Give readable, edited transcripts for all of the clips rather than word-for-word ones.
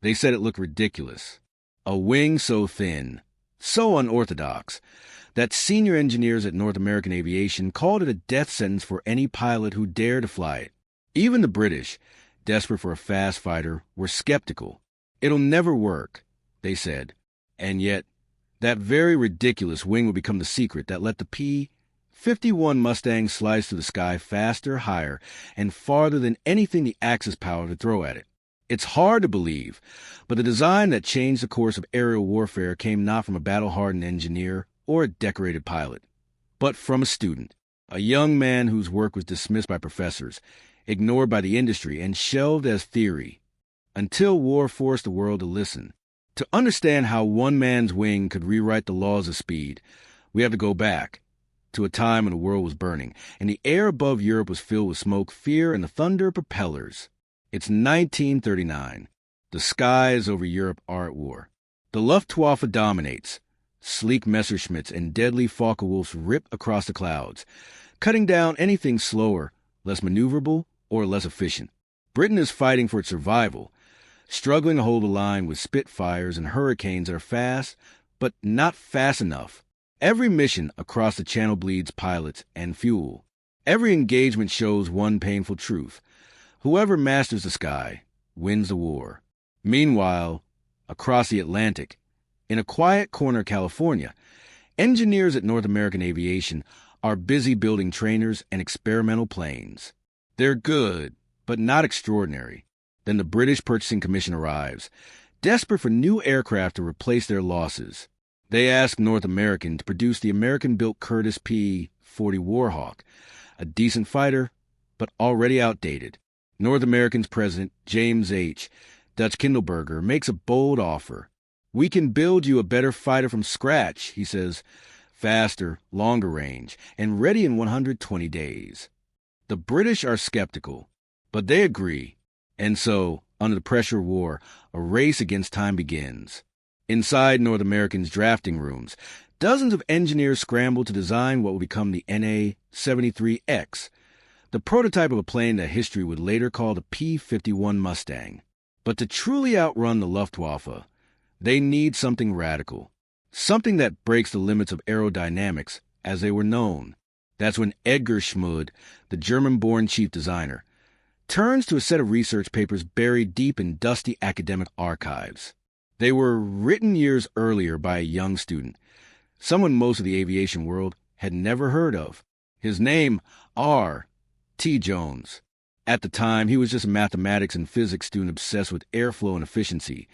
They said it looked ridiculous. A wing so thin, so unorthodox, that senior engineers at North American Aviation called it a death sentence for any pilot who dared to fly it. Even the British, desperate for a fast fighter, were skeptical. It'll never work, they said. And yet, that very ridiculous wing would become the secret that let the P-51 Mustang slice through the sky faster, higher, and farther than anything the Axis power could throw at it. It's hard to believe, but the design that changed the course of aerial warfare came not from a battle-hardened engineer or a decorated pilot, but from a student, a young man whose work was dismissed by professors, ignored by the industry, and shelved as theory, until war forced the world to listen. To understand how one man's wing could rewrite the laws of speed, we have to go back to a time when the world was burning, and the air above Europe was filled with smoke, fear, and the thunder of propellers. It's 1939. The skies over Europe are at war. The Luftwaffe dominates. Sleek Messerschmitts and deadly Focke-Wulfs rip across the clouds, cutting down anything slower, less maneuverable, or less efficient. Britain is fighting for its survival, struggling to hold the line with Spitfires and Hurricanes that are fast, but not fast enough. Every mission across the Channel bleeds pilots and fuel. Every engagement shows one painful truth. Whoever masters the sky wins the war. Meanwhile, across the Atlantic, in a quiet corner of California, engineers at North American Aviation are busy building trainers and experimental planes. They're good, but not extraordinary. Then the British Purchasing Commission arrives, desperate for new aircraft to replace their losses. They ask North American to produce the American-built Curtiss P-40 Warhawk, a decent fighter, but already outdated. North American's president, James H. Dutch Kindleberger, makes a bold offer. "We can build you a better fighter from scratch," he says, "faster, longer range, and ready in 120 days. The British are skeptical, but they agree. And so, under the pressure of war, a race against time begins. Inside North American's drafting rooms, dozens of engineers scramble to design what will become the NA-73X, the prototype of a plane that history would later call the P-51 Mustang. But to truly outrun the Luftwaffe, they need something radical, something that breaks the limits of aerodynamics as they were known. That's when Edgar Schmid, the German-born chief designer, turns to a set of research papers buried deep in dusty academic archives. They were written years earlier by a young student, someone most of the aviation world had never heard of. His name, R.T. Jones. At the time, he was just a mathematics and physics student obsessed with airflow and efficiency,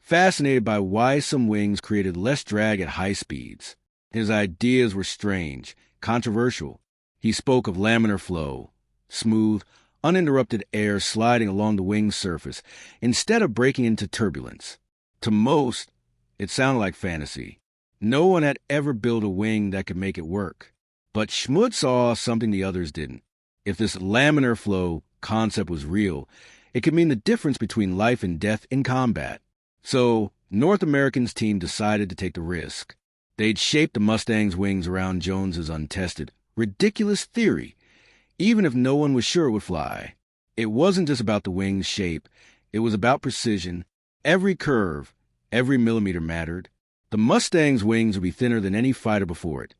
fascinated by why some wings created less drag at high speeds. His ideas were strange, controversial. He spoke of laminar-flow, smooth, uninterrupted air sliding along the wing's surface instead of breaking into turbulence. To most, it sounded like fantasy. No one had ever built a wing that could make it work. But Schmid saw something the others didn't. If this laminar flow concept was real, it could mean the difference between life and death in combat. So, North American's team decided to take the risk. They'd shaped the Mustang's wings around Jones's untested, ridiculous theory, even if no one was sure it would fly. It wasn't just about the wing's shape. It was about precision. Every curve, every millimeter mattered. The Mustang's wings would be thinner than any fighter before it.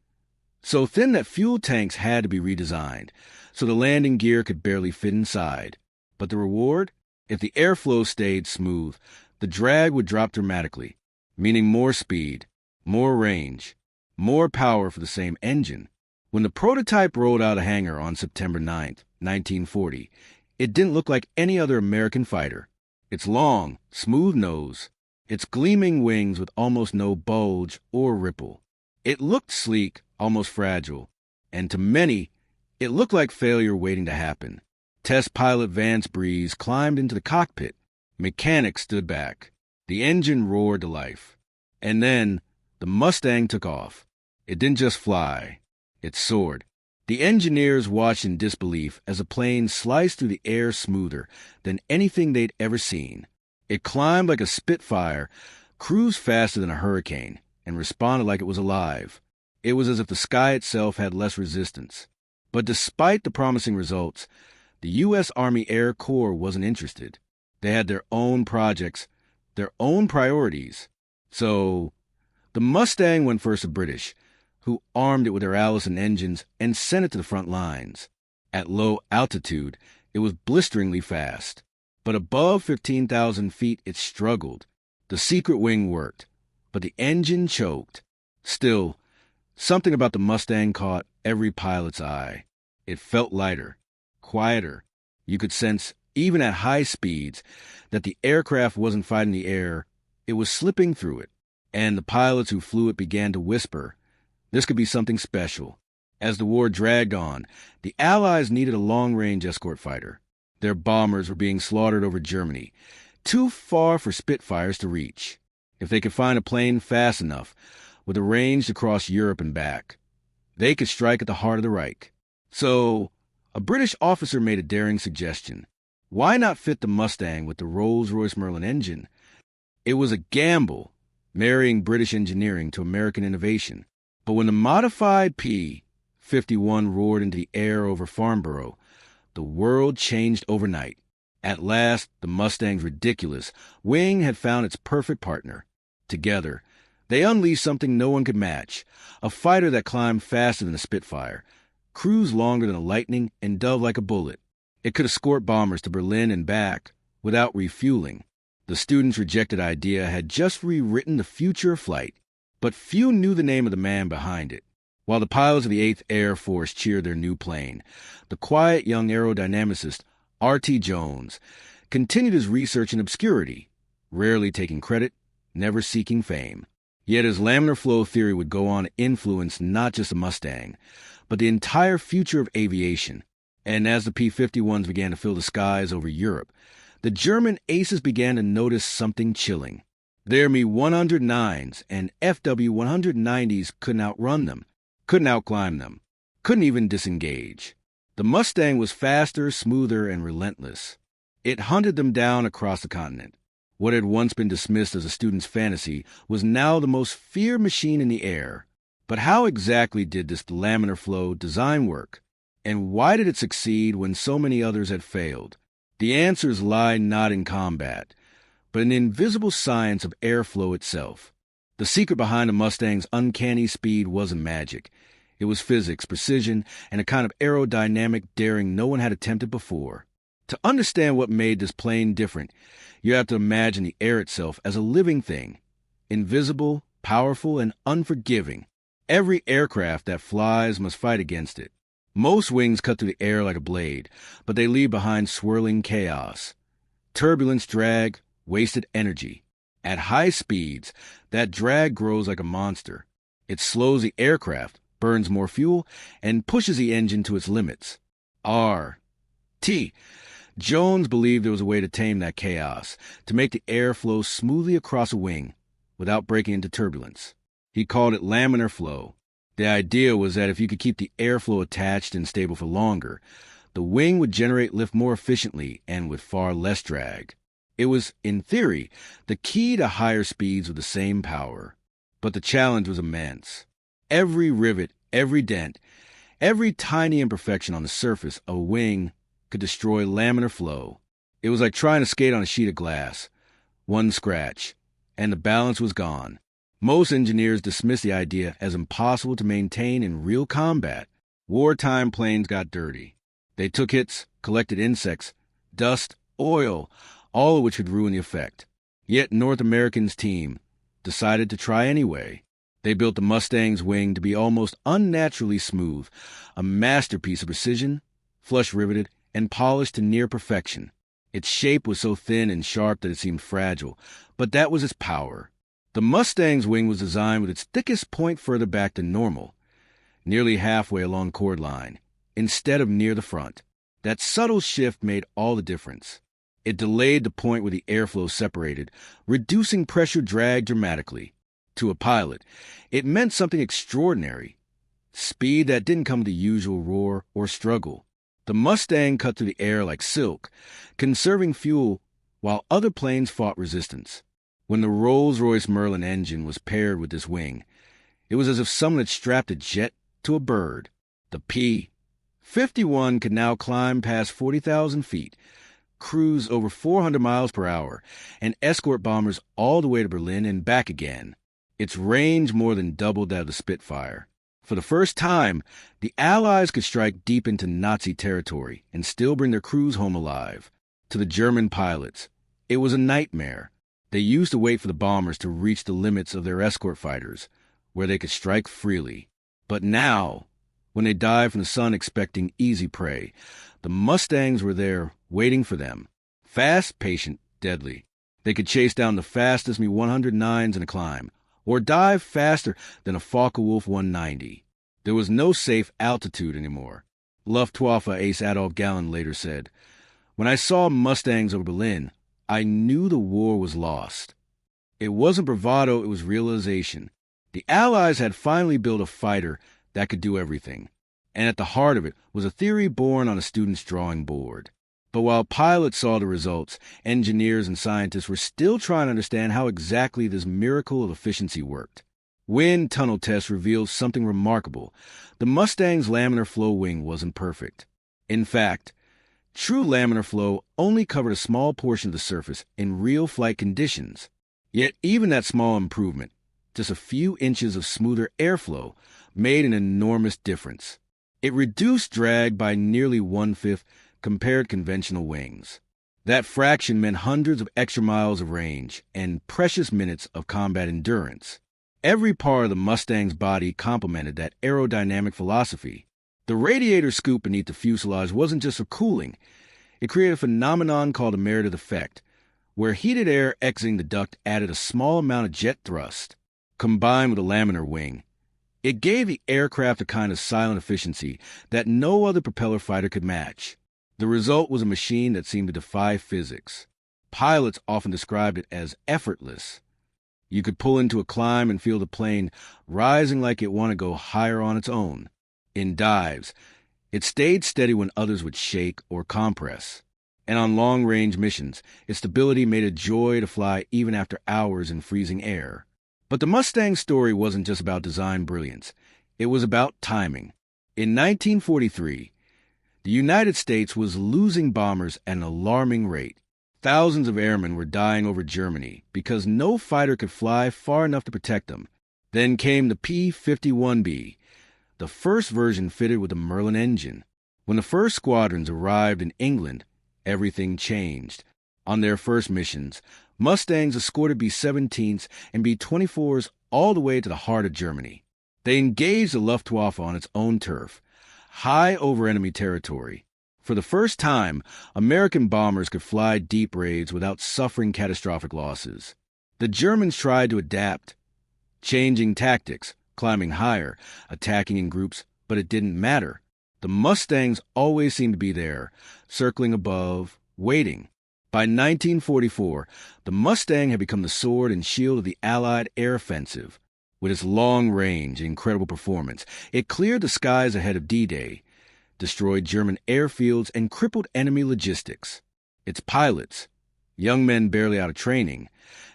So thin that fuel tanks had to be redesigned, so the landing gear could barely fit inside. But the reward? If the airflow stayed smooth, the drag would drop dramatically, meaning more speed, more range, more power for the same engine. When the prototype rolled out of hangar on September 9th, 1940, it didn't look like any other American fighter. Its long, smooth nose, its gleaming wings with almost no bulge or ripple. It looked sleek, almost fragile, and to many, it looked like failure waiting to happen. Test pilot Vance Breeze climbed into the cockpit. Mechanics stood back. The engine roared to life. And then, the Mustang took off. It didn't just fly. It soared. The engineers watched in disbelief as the plane sliced through the air smoother than anything they'd ever seen. It climbed like a Spitfire, cruised faster than a Hurricane, and responded like it was alive. It was as if the sky itself had less resistance. But despite the promising results, the U.S. Army Air Corps wasn't interested. They had their own projects, their own priorities. So, the Mustang went first to British, who armed it with their Allison engines and sent it to the front lines. At low altitude, it was blisteringly fast. But above 15,000 feet, it struggled. The secret wing worked, but the engine choked. Still, something about the Mustang caught every pilot's eye. It felt lighter, quieter. You could sense, even at high speeds, that the aircraft wasn't fighting the air, it was slipping through it. And the pilots who flew it began to whisper, this could be something special. As the war dragged on, the Allies needed a long-range escort fighter. Their bombers were being slaughtered over Germany, too far for Spitfires to reach. If they could find a plane fast enough, with a range to cross Europe and back, they could strike at the heart of the Reich. So, a British officer made a daring suggestion. Why not fit the Mustang with the Rolls-Royce Merlin engine? It was a gamble, marrying British engineering to American innovation. But when the modified P-51 roared into the air over Farnborough, the world changed overnight. At last, the Mustang's ridiculous wing had found its perfect partner. Together, they unleashed something no one could match, a fighter that climbed faster than a Spitfire, cruised longer than a Lightning, and dove like a bullet. It could escort bombers to Berlin and back without refueling. The students' rejected idea had just rewritten the future of flight, but few knew the name of the man behind it. While the pilots of the 8th Air Force cheered their new plane, the quiet young aerodynamicist R.T. Jones continued his research in obscurity, rarely taking credit, never seeking fame. Yet his laminar flow theory would go on to influence not just the Mustang, but the entire future of aviation. And as the P-51s began to fill the skies over Europe, the German aces began to notice something chilling. Their Me-109s and FW-190s couldn't outrun them, couldn't outclimb them, couldn't even disengage. The Mustang was faster, smoother, and relentless. It hunted them down across the continent. What had once been dismissed as a student's fantasy was now the most feared machine in the air. But how exactly did this laminar flow design work? And why did it succeed when so many others had failed? The answers lie not in combat, but in the invisible science of airflow itself. The secret behind the Mustang's uncanny speed wasn't magic. It was physics, precision, and a kind of aerodynamic daring no one had attempted before. To understand what made this plane different, you have to imagine the air itself as a living thing, invisible, powerful, and unforgiving. Every aircraft that flies must fight against it. Most wings cut through the air like a blade, but they leave behind swirling chaos. Turbulence, drag, wasted energy. At high speeds, that drag grows like a monster. It slows the aircraft, burns more fuel, and pushes the engine to its limits. R.T. Jones believed there was a way to tame that chaos, to make the air flow smoothly across a wing, without breaking into turbulence. He called it laminar flow. The idea was that if you could keep the airflow attached and stable for longer, the wing would generate lift more efficiently and with far less drag. It was, in theory, the key to higher speeds with the same power. But the challenge was immense. Every rivet, every dent, every tiny imperfection on the surface of a wing could destroy laminar flow. It was like trying to skate on a sheet of glass. One scratch, and the balance was gone. Most engineers dismissed the idea as impossible to maintain in real combat. Wartime planes got dirty. They took hits, collected insects, dust, oil, all of which could ruin the effect. Yet North American's team decided to try anyway. They built the Mustang's wing to be almost unnaturally smooth, a masterpiece of precision, flush riveted, and polished to near perfection. Its shape was so thin and sharp that it seemed fragile, but that was its power. The Mustang's wing was designed with its thickest point further back than normal, nearly halfway along the chord line, instead of near the front. That subtle shift made all the difference. It delayed the point where the airflow separated, reducing pressure drag dramatically. To a pilot, it meant something extraordinary. Speed that didn't come with the usual roar or struggle. The Mustang cut through the air like silk, conserving fuel while other planes fought resistance. When the Rolls-Royce Merlin engine was paired with this wing, it was as if someone had strapped a jet to a bird. The P-51 could now climb past 40,000 feet, cruise over 400 miles per hour, and escort bombers all the way to Berlin and back again. Its range more than doubled that of the Spitfire. For the first time, the Allies could strike deep into Nazi territory and still bring their crews home alive. To the German pilots, it was a nightmare. They used to wait for the bombers to reach the limits of their escort fighters, where they could strike freely. But now, when they dived from the sun expecting easy prey, the Mustangs were there waiting for them. Fast, patient, deadly. They could chase down the fastest Mi-109s in a climb, or dive faster than a Focke-Wulf 190. There was no safe altitude anymore. Luftwaffe ace Adolf Galland later said, "When I saw Mustangs over Berlin, I knew the war was lost." It wasn't bravado, it was realization. The Allies had finally built a fighter that could do everything, and at the heart of it was a theory born on a student's drawing board. But while pilots saw the results, engineers and scientists were still trying to understand how exactly this miracle of efficiency worked. Wind tunnel tests revealed something remarkable. The Mustang's laminar flow wing wasn't perfect. In fact, true laminar flow only covered a small portion of the surface in real flight conditions. Yet even that small improvement, just a few inches of smoother airflow, made an enormous difference. It reduced drag by nearly 1/5 compared to conventional wings. That fraction meant hundreds of extra miles of range and precious minutes of combat endurance. Every part of the Mustang's body complemented that aerodynamic philosophy. The radiator scoop beneath the fuselage wasn't just for cooling. It created a phenomenon called a merited effect, where heated air exiting the duct added a small amount of jet thrust. Combined with a laminar wing, it gave the aircraft a kind of silent efficiency that no other propeller fighter could match. The result was a machine that seemed to defy physics. Pilots often described it as effortless. You could pull into a climb and feel the plane rising like it wanted to go higher on its own. In dives, it stayed steady when others would shake or compress. And on long-range missions, its stability made a joy to fly even after hours in freezing air. But the Mustang story wasn't just about design brilliance. It was about timing. In 1943, the United States was losing bombers at an alarming rate. Thousands of airmen were dying over Germany because no fighter could fly far enough to protect them. Then came the P-51B, the first version fitted with the Merlin engine. When the first squadrons arrived in England, everything changed. On their first missions, Mustangs escorted B-17s and B-24s all the way to the heart of Germany. They engaged the Luftwaffe on its own turf, high over enemy territory. For the first time, American bombers could fly deep raids without suffering catastrophic losses. The Germans tried to adapt, changing tactics, climbing higher, attacking in groups, but it didn't matter. The Mustangs always seemed to be there, circling above, waiting. By 1944, the Mustang had become the sword and shield of the Allied air offensive. With its long range and incredible performance, it cleared the skies ahead of D-Day, destroyed German airfields, and crippled enemy logistics. Its pilots, young men barely out of training,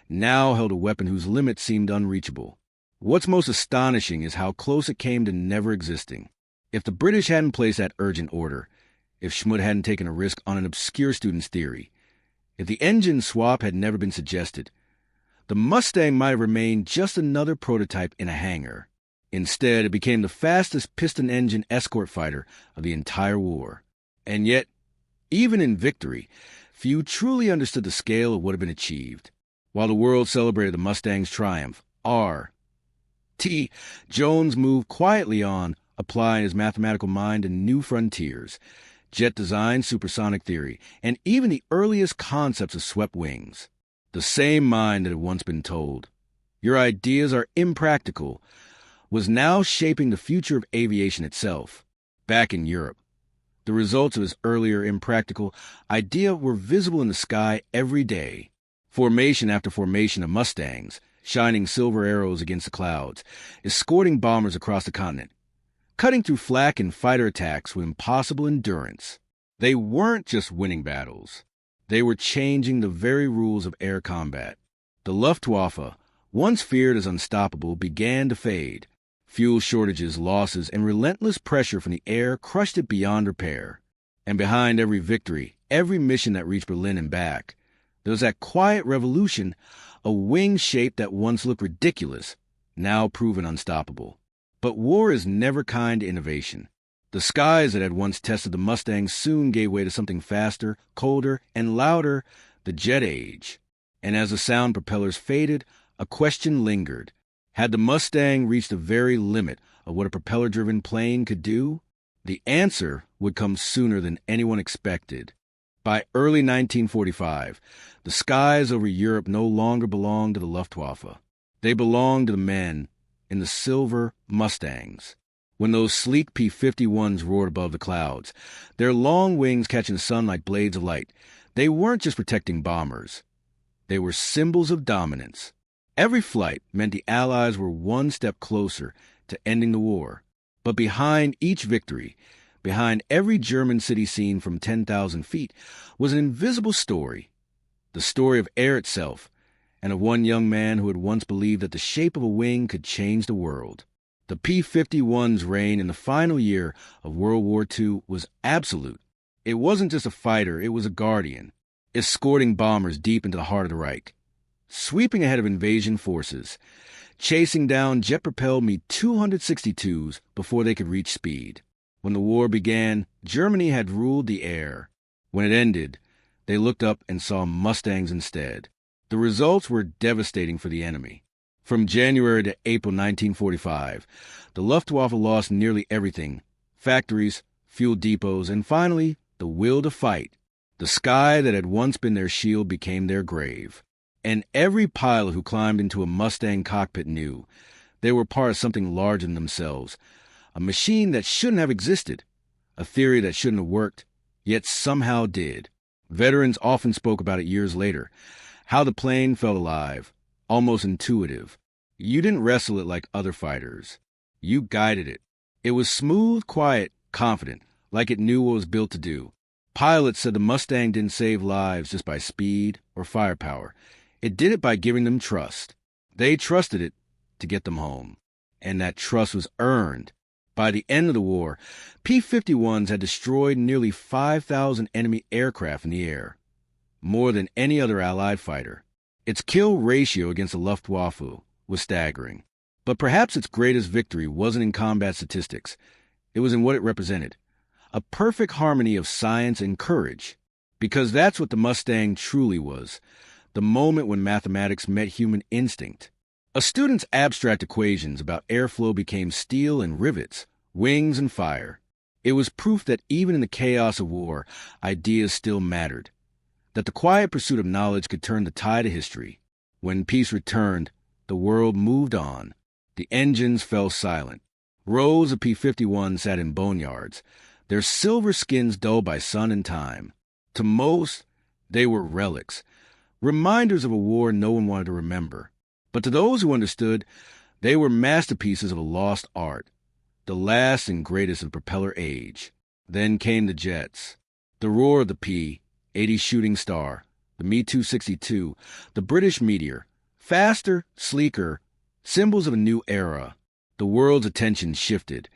now held a weapon whose limits seemed unreachable. What's most astonishing is how close it came to never existing. If the British hadn't placed that urgent order, if Schmutt hadn't taken a risk on an obscure student's theory, if the engine swap had never been suggested, the Mustang might have remained just another prototype in a hangar. Instead, it became the fastest piston-engine escort fighter of the entire war. And yet, even in victory, few truly understood the scale of what had been achieved. While the world celebrated the Mustang's triumph, R.T. Jones moved quietly on, applying his mathematical mind to new frontiers, jet design, supersonic theory, and even the earliest concepts of swept wings. The same mind that had once been told, "Your ideas are impractical," was now shaping the future of aviation itself. Back in Europe, the results of his earlier impractical idea were visible in the sky every day. Formation after formation of Mustangs, shining silver arrows against the clouds, escorting bombers across the continent, cutting through flak and fighter attacks with impossible endurance. They weren't just winning battles. They were changing the very rules of air combat. The Luftwaffe, once feared as unstoppable, began to fade. Fuel shortages, losses, and relentless pressure from the air crushed it beyond repair. And behind every victory, every mission that reached Berlin and back, there was that quiet revolution, a wing shape that once looked ridiculous, now proven unstoppable. But war is never kind to innovation. The skies that had once tested the Mustang soon gave way to something faster, colder, and louder, the jet age. And as the sound propellers faded, a question lingered. Had the Mustang reached the very limit of what a propeller-driven plane could do? The answer would come sooner than anyone expected. By early 1945, the skies over Europe no longer belonged to the Luftwaffe. They belonged to the men in the silver Mustangs. When those sleek P-51s roared above the clouds, their long wings catching the sun like blades of light, they weren't just protecting bombers. They were symbols of dominance. Every flight meant the Allies were one step closer to ending the war. But behind each victory, behind every German city seen from 10,000 feet, was an invisible story. The story of air itself, and of one young man who had once believed that the shape of a wing could change the world. The P-51's reign in the final year of World War II was absolute. It wasn't just a fighter, it was a guardian, escorting bombers deep into the heart of the Reich, sweeping ahead of invasion forces, chasing down jet-propelled Me-262s before they could reach speed. When the war began, Germany had ruled the air. When it ended, they looked up and saw Mustangs instead. The results were devastating for the enemy. From January to April 1945, the Luftwaffe lost nearly everything: factories, fuel depots, and finally, the will to fight. The sky that had once been their shield became their grave. And every pilot who climbed into a Mustang cockpit knew they were part of something larger than themselves, a machine that shouldn't have existed, a theory that shouldn't have worked, yet somehow did. Veterans often spoke about it years later, how the plane felt alive, almost intuitive. You didn't wrestle it like other fighters. You guided it. It was smooth, quiet, confident, like it knew what it was built to do. Pilots said the Mustang didn't save lives just by speed or firepower. It did it by giving them trust. They trusted it to get them home. And that trust was earned. By the end of the war, P-51s had destroyed nearly 5,000 enemy aircraft in the air, more than any other Allied fighter. Its kill ratio against the Luftwaffe was staggering. But perhaps its greatest victory wasn't in combat statistics. It was in what it represented. A perfect harmony of science and courage. Because that's what the Mustang truly was. The moment when mathematics met human instinct. A student's abstract equations about airflow became steel and rivets, wings and fire. It was proof that even in the chaos of war, ideas still mattered. That the quiet pursuit of knowledge could turn the tide of history. When peace returned, the world moved on. The engines fell silent. Rows of P-51s sat in boneyards, their silver skins dulled by sun and time. To most, they were relics, reminders of a war no one wanted to remember. But to those who understood, they were masterpieces of a lost art, the last and greatest of the propeller age. Then came the jets. The roar of the P-80 Shooting Star, the Me-262, the British Meteor, faster, sleeker, symbols of a new era. The world's attention shifted,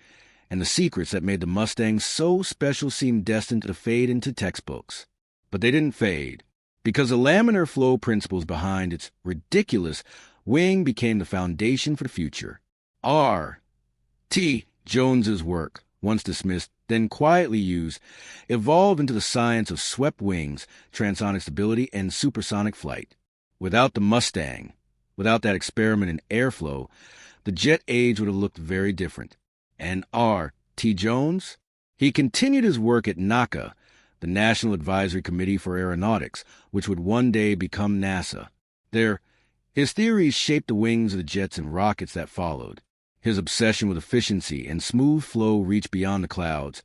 and the secrets that made the Mustang so special seemed destined to fade into textbooks. But they didn't fade, because the laminar-flow principles behind its ridiculous wing became the foundation for the future. R. T. Jones's work, once dismissed, then quietly used, evolved into the science of swept wings, transonic stability, and supersonic flight. Without the Mustang, without that experiment in airflow, the jet age would have looked very different. And R. T. Jones? He continued his work at NACA, the National Advisory Committee for Aeronautics, which would one day become NASA. His theories shaped the wings of the jets and rockets that followed. His obsession with efficiency and smooth flow reached beyond the clouds,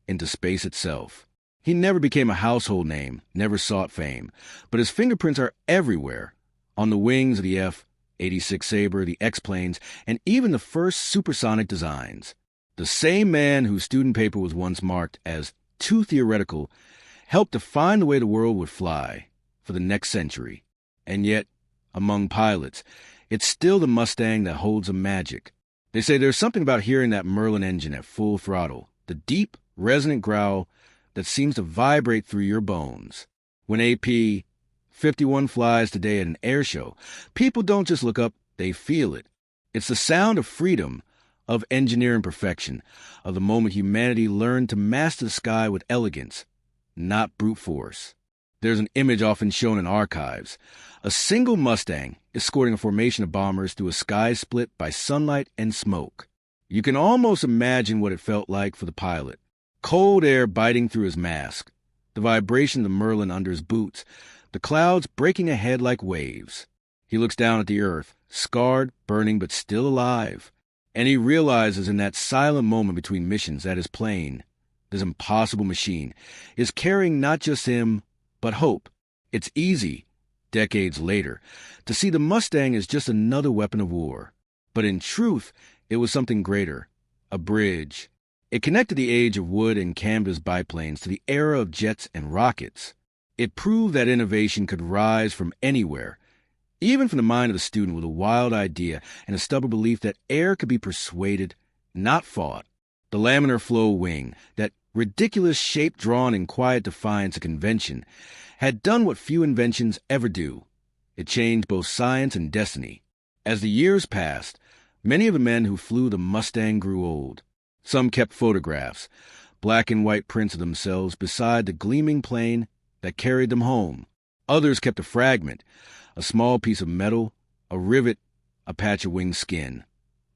into space itself. He never became a household name, never sought fame, but his fingerprints are everywhere, on the wings of the F-86 Sabre, the X-planes, and even the first supersonic designs. The same man whose student paper was once marked as too theoretical helped define the way the world would fly for the next century. And yet, among pilots, it's still the Mustang that holds a magic. They say there's something about hearing that Merlin engine at full throttle, the deep, resonant growl that seems to vibrate through your bones. When a P-51 flies today at an air show, people don't just look up, they feel it. It's the sound of freedom, of engineering perfection, of the moment humanity learned to master the sky with elegance, not brute force. There's an image often shown in archives. A single Mustang escorting a formation of bombers through a sky split by sunlight and smoke. You can almost imagine what it felt like for the pilot. Cold air biting through his mask, the vibration of the Merlin under his boots, the clouds breaking ahead like waves. He looks down at the earth, scarred, burning, but still alive. And he realizes in that silent moment between missions that his plane, this impossible machine, is carrying not just him, but hope. It's easy, decades later, to see the Mustang as just another weapon of war. But in truth, it was something greater, a bridge. It connected the age of wood and canvas biplanes to the era of jets and rockets. It proved that innovation could rise from anywhere, even from the mind of a student with a wild idea and a stubborn belief that air could be persuaded, not fought. The laminar-flow wing, that ridiculous shape drawn in quiet defiance of convention, had done what few inventions ever do. It changed both science and destiny. As the years passed, many of the men who flew the Mustang grew old. Some kept photographs, black and white prints of themselves beside the gleaming plane that carried them home. Others kept a fragment, a small piece of metal, a rivet, a patch of wing skin,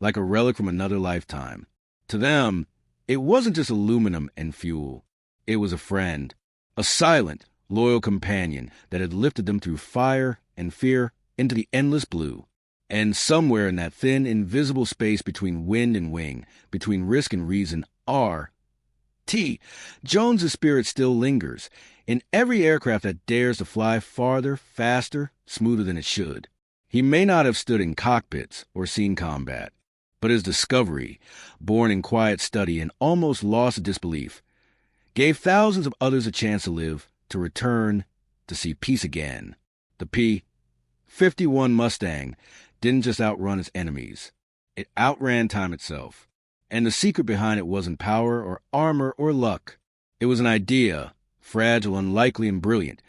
like a relic from another lifetime. To them, it wasn't just aluminum and fuel. It was a friend, a silent, loyal companion that had lifted them through fire and fear into the endless blue. And somewhere in that thin, invisible space between wind and wing, between risk and reason, Jones's spirit still lingers in every aircraft that dares to fly farther, faster, smoother than it should. He may not have stood in cockpits or seen combat, but his discovery, born in quiet study and almost lost to disbelief, gave thousands of others a chance to live, to return, to see peace again. The P-51 Mustang didn't just outrun its enemies. It outran time itself. And the secret behind it wasn't power or armor or luck. It was an idea, fragile, unlikely, and brilliant,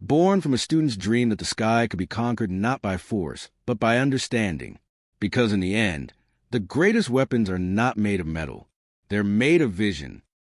born from a student's dream that the sky could be conquered not by force, but by understanding. Because in the end, the greatest weapons are not made of metal. They're made of vision,